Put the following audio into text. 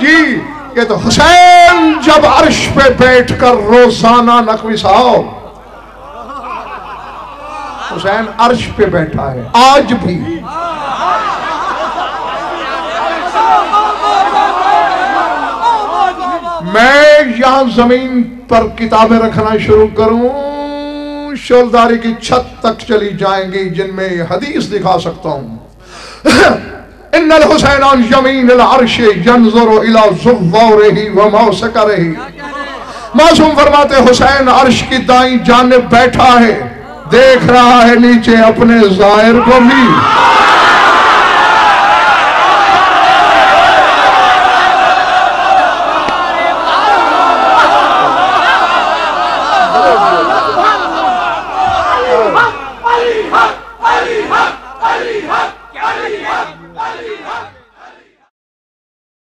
جی یہ تو حسین جب عرش پہ بیٹھ کر روزانہ نقوی صاحب حسین عرش پہ بیٹھا ہے آج بھی. میں یہاں زمین پر کتابیں رکھنا شروع کروں شولداری کی چھت تک چلی جائیں گی جن میں حدیث دکھا سکتا ہوں. ان الحسین عن یمین العرش ینظر الى زوارہ و موسکرہ. معصوم فرماتے حسین عرش کی دائیں جانب بیٹھا ہے دیکھ رہا ہے نیچے اپنے ظاہر کو بھی.